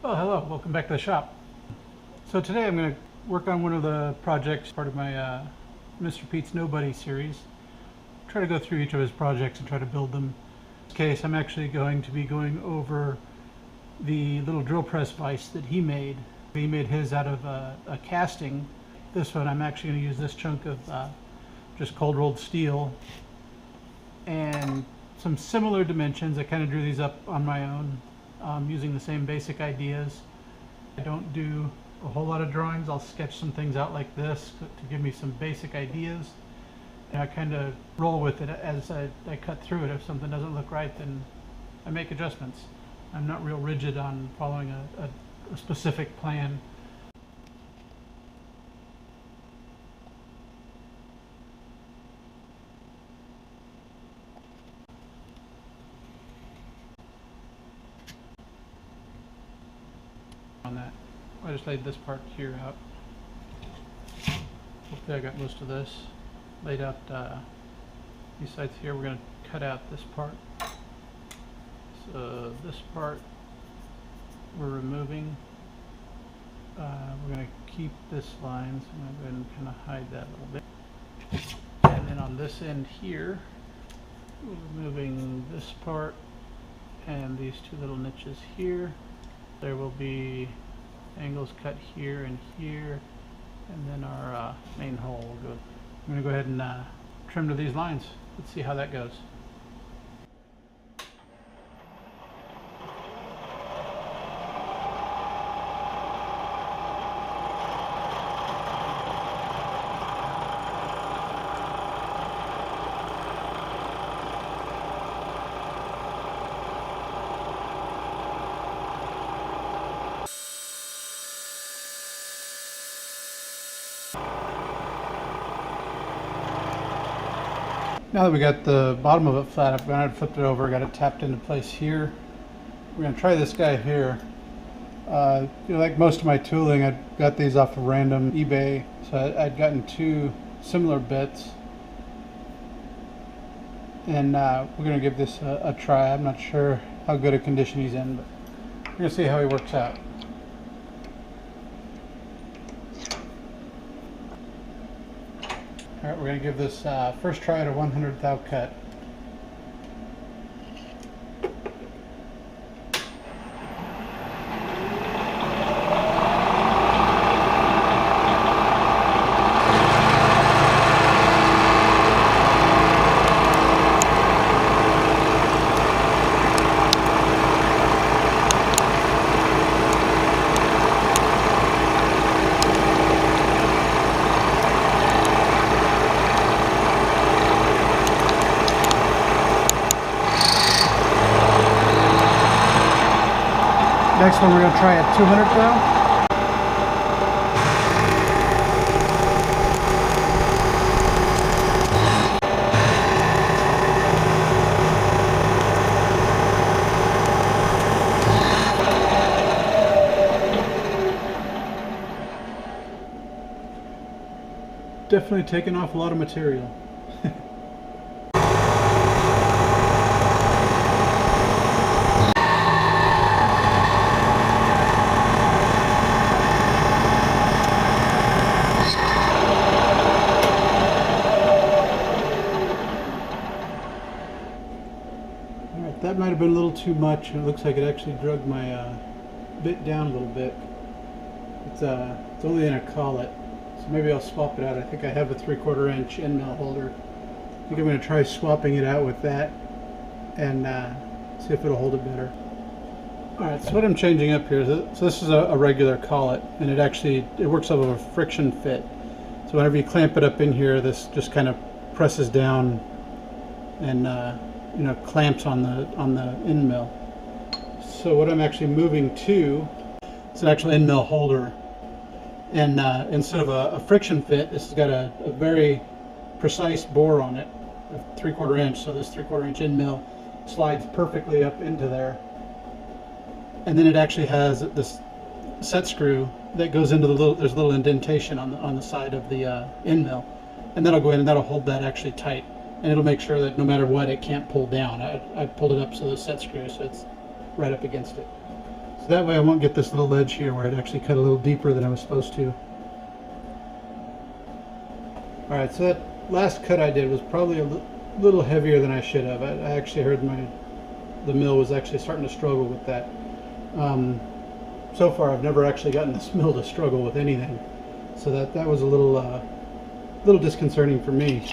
Well, hello, welcome back to the shop. So today I'm going to work on one of the projects, part of my Mr. Pete's Nobody series. Try to go through each of his projects and try to build them. In this case, I'm actually going to be going over the little drill press vise that he made. He made his out of a casting. This one, I'm actually going to use this chunk of just cold rolled steel and some similar dimensions. I kind of drew these up on my own. Using the same basic ideas. I don't do a whole lot of drawings. I'll sketch some things out like this to give me some basic ideas. And I kind of roll with it as I cut through it. If something doesn't look right, then I make adjustments. I'm not real rigid on following a specific plan. On that, I just laid this part here out. Hopefully I got most of this laid out. These sides here, we're going to cut out this part. So this part we're removing. We're going to keep this line, so I'm going to kind of hide that a little bit. And then on this end here, we're removing this part and these two little niches here. There will be angles cut here and here, and then our main hole will go. I'm going to go ahead and trim to these lines. Let's see how that goes. Now that we got the bottom of it flat, I've gone and flipped it over, got it tapped into place here. We're going to try this guy here. Like most of my tooling, I got these off of random eBay, so I'd gotten two similar bits. And we're going to give this a try. I'm not sure how good a condition he's in, but we're going to see how he works out. Alright, we're going to give this first try at a 100th thou cut. Next one we're going to try at 200 thou. Definitely taking off a lot of material. That might have been a little too much. It looks like it actually drug my bit down a little bit. It's only in a collet, so maybe I'll swap it out. I think I have a 3/4 inch end mill holder. I think I'm going to try swapping it out with that and see if it'll hold it better. Alright, so what I'm changing up here is so this is a regular collet, and it works off of a friction fit. So whenever you clamp it up in here, this just kind of presses down and clamps on the end mill. So what I'm actually moving to is an actual end mill holder, and instead of a friction fit, this has got a very precise bore on it, a 3/4 inch. So this 3/4 inch end mill slides perfectly up into there, and then it actually has this set screw that goes into there's a little indentation on the side of the end mill, and that'll go in and that'll hold that actually tight. And it'll make sure that no matter what, it can't pull down. I pulled it up so the set screw, so it's right up against it. So that way I won't get this little ledge here where it actually cut a little deeper than I was supposed to. Alright, so that last cut I did was probably a little heavier than I should have. I actually heard the mill was actually starting to struggle with that. So far I've never actually gotten this mill to struggle with anything. So that was a little disconcerting for me.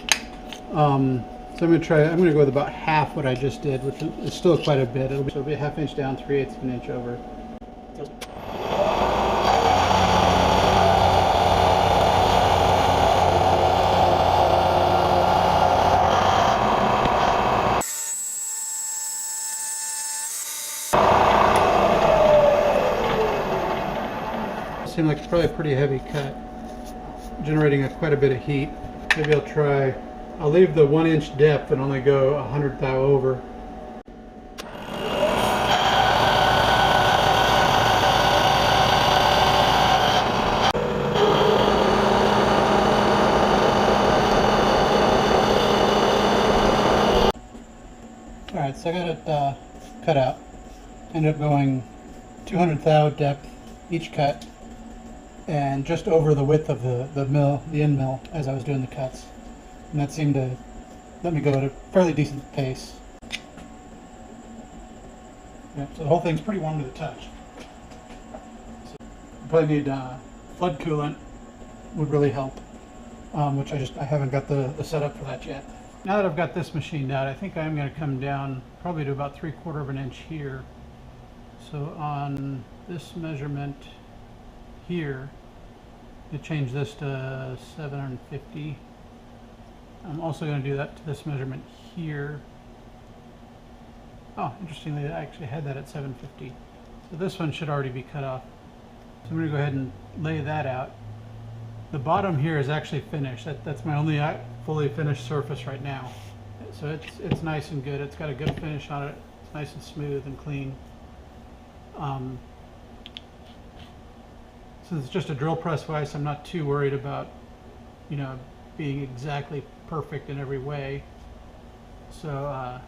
So I'm going to go with about half what I just did, which is still quite a bit. It'll be a ½ inch down, 3/8 of an inch over. Seemed like probably a pretty heavy cut, generating quite a bit of heat. Maybe I'll leave the 1 inch depth and only go 100 thou over. Alright, so I got it cut out. Ended up going 200 thou depth each cut, and just over the width of the end mill as I was doing the cuts. And that seemed to let me go at a fairly decent pace. Yeah, so the whole thing's pretty warm to the touch. So you probably need flood coolant would really help, which I haven't got the setup for that yet. Now that I've got this machined out, I think I'm going to come down probably to about 3/4 of an inch here. So on this measurement here, to change this to 750. I'm also going to do that to this measurement here. Oh, interestingly, I actually had that at 750. So this one should already be cut off. So I'm going to go ahead and lay that out. The bottom here is actually finished. That's my only fully finished surface right now. So it's nice and good. It's got a good finish on it. It's nice and smooth and clean. Since it's just a drill press vise, I'm not too worried about, being exactly perfect in every way. So, I'm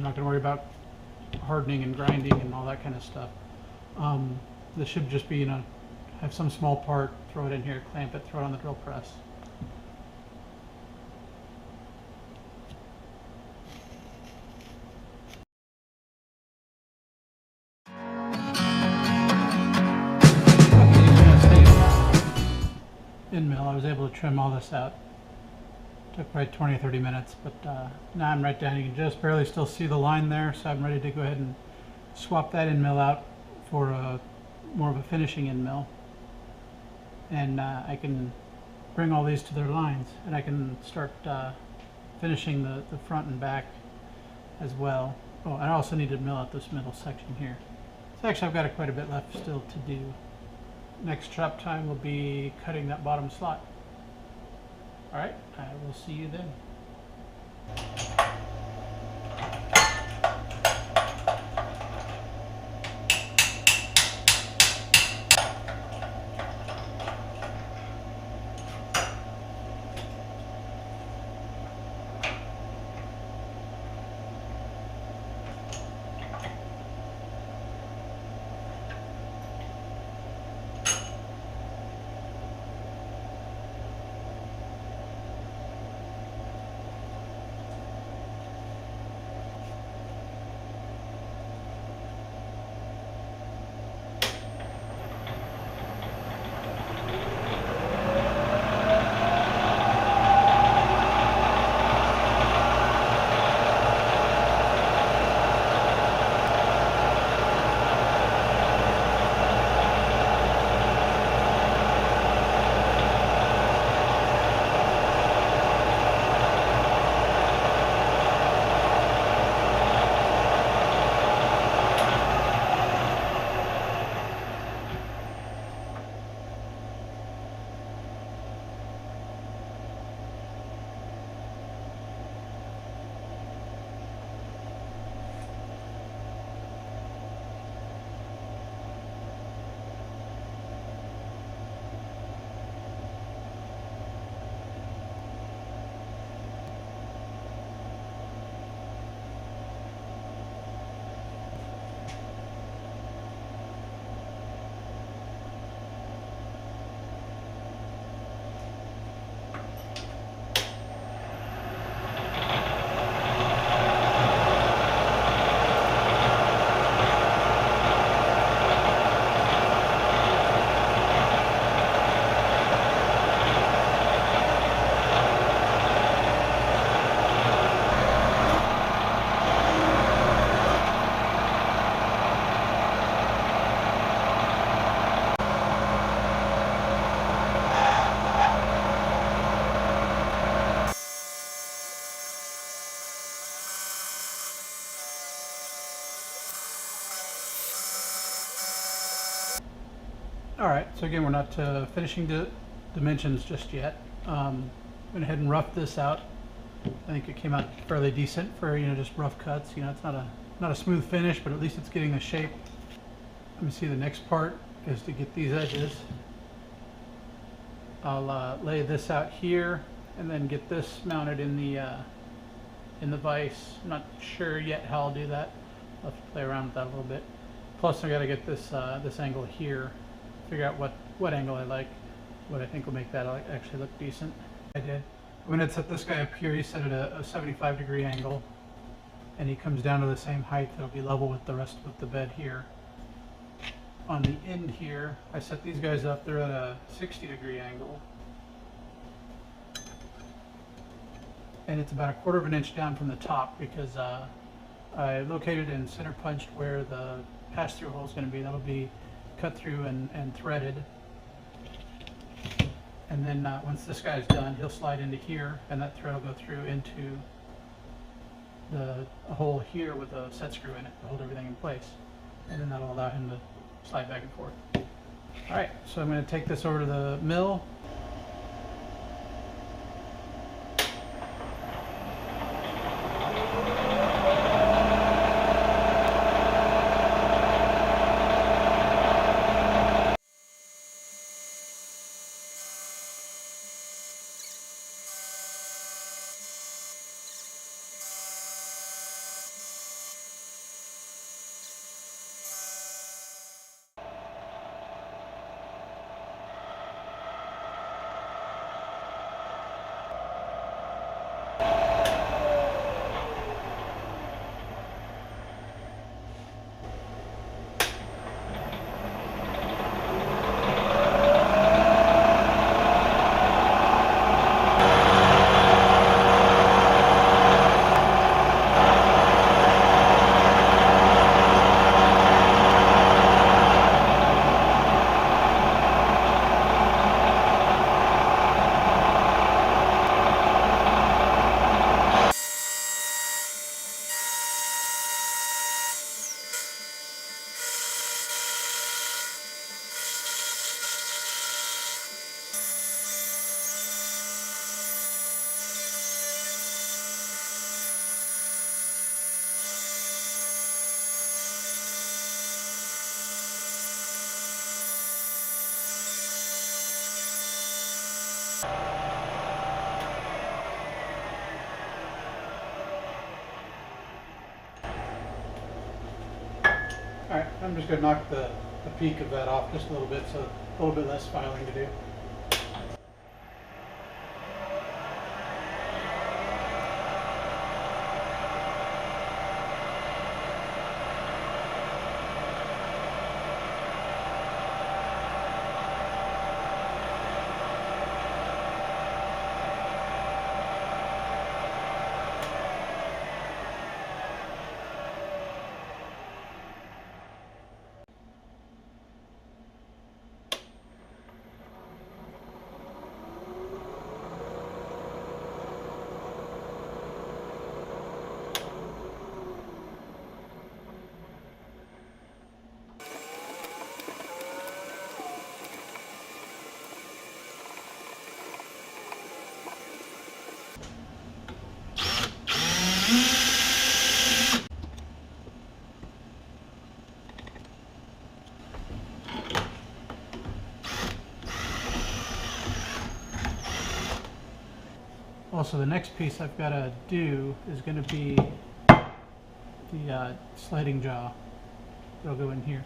not going to worry about hardening and grinding and all that kind of stuff. This should just be, have some small part, throw it in here, clamp it, throw it on the drill press. In mill, I was able to trim all this out. Took probably 20 or 30 minutes, but now I'm right down. You can just barely still see the line there, so I'm ready to go ahead and swap that in mill out for more of a finishing in mill. And I can bring all these to their lines, and I can start finishing the front and back as well. Oh, and I also need to mill out this middle section here. So actually I've got quite a bit left still to do. Next chop time will be cutting that bottom slot. Alright, I will see you then. Alright, so again, we're not finishing the dimensions just yet. Went ahead and roughed this out. I think it came out fairly decent for, you know, just rough cuts. You know, it's not a smooth finish, but at least it's getting the shape. Let me see, the next part is to get these edges. I'll lay this out here and then get this mounted in the vise. I'm not sure yet how I'll do that. I'll have to play around with that a little bit. Plus I got to get this this angle here, figure out what angle I like, what I think will make that actually look decent. I did. I'm going to set this guy up here. He set it at a 75-degree angle, and he comes down to the same height. It'll be level with the rest of the bed here. On the end here, I set these guys up. They're at a 60-degree angle, and it's about 1/4 of an inch down from the top because I located and center punched where the pass-through hole is going to be. That'll be cut through and threaded. And then once this guy's done, he'll slide into here, and that thread will go through into the hole here with a set screw in it to hold everything in place. And then that'll allow him to slide back and forth. Alright, so I'm going to take this over to the mill. Alright, I'm just going to knock the peak of that off just a little bit, so a little bit less filing to do. Also, the next piece I've got to do is going to be the sliding jaw. It'll go in here.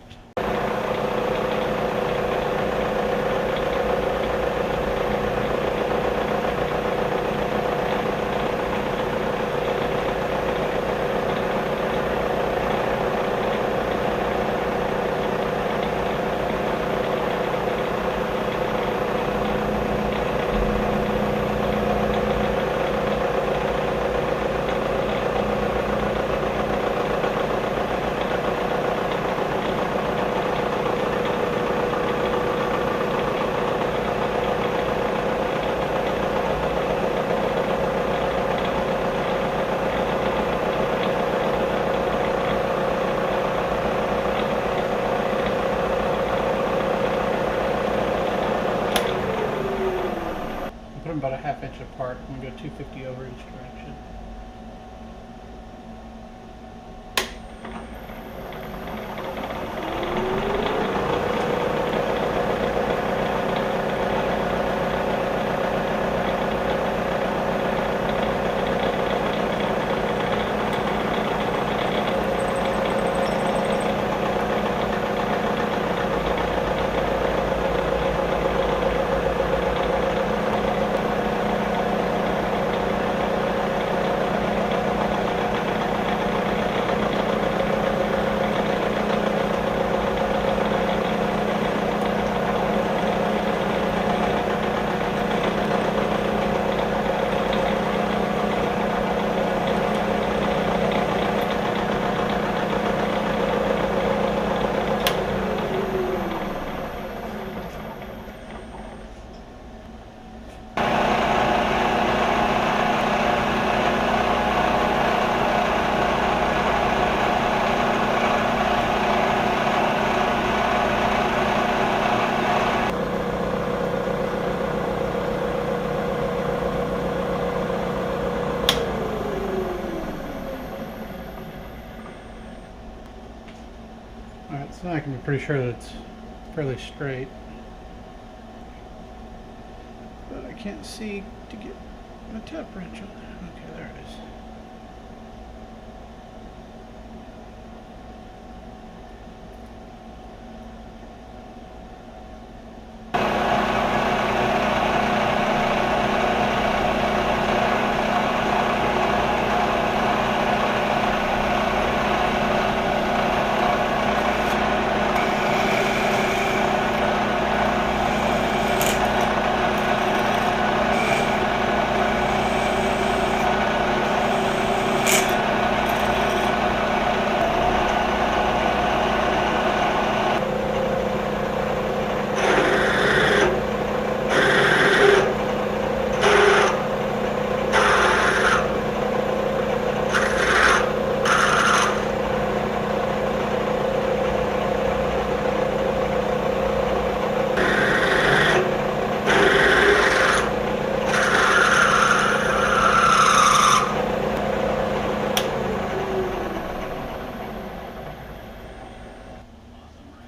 about a ½ inch apart. I'm going to go 250 over each direction. Alright, so I can be pretty sure that it's fairly straight. But I can't see to get my tap wrench on there. Okay, there it is.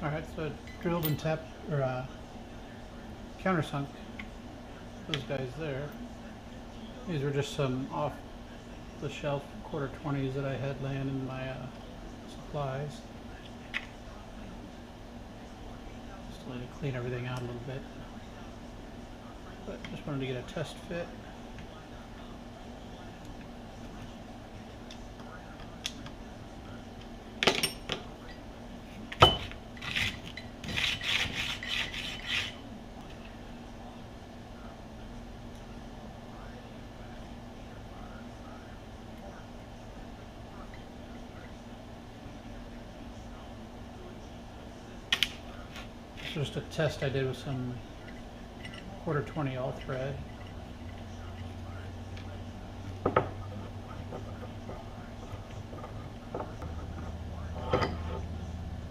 Alright, so I drilled and tapped, or countersunk those guys there. These were just some off-the-shelf ¼ that I had laying in my supplies. Just wanted to clean everything out a little bit. But just wanted to get a test fit. Just a test I did with some ¼ all thread.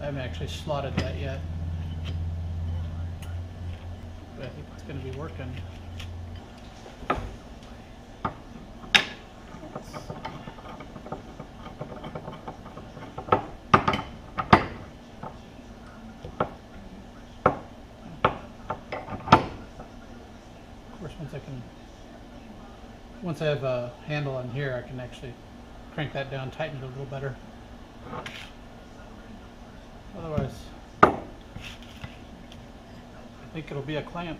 I haven't actually slotted that yet, but I think it's going to be working. Once I have a handle on here, I can actually crank that down, tighten it a little better. Otherwise, I think it'll be a clamp.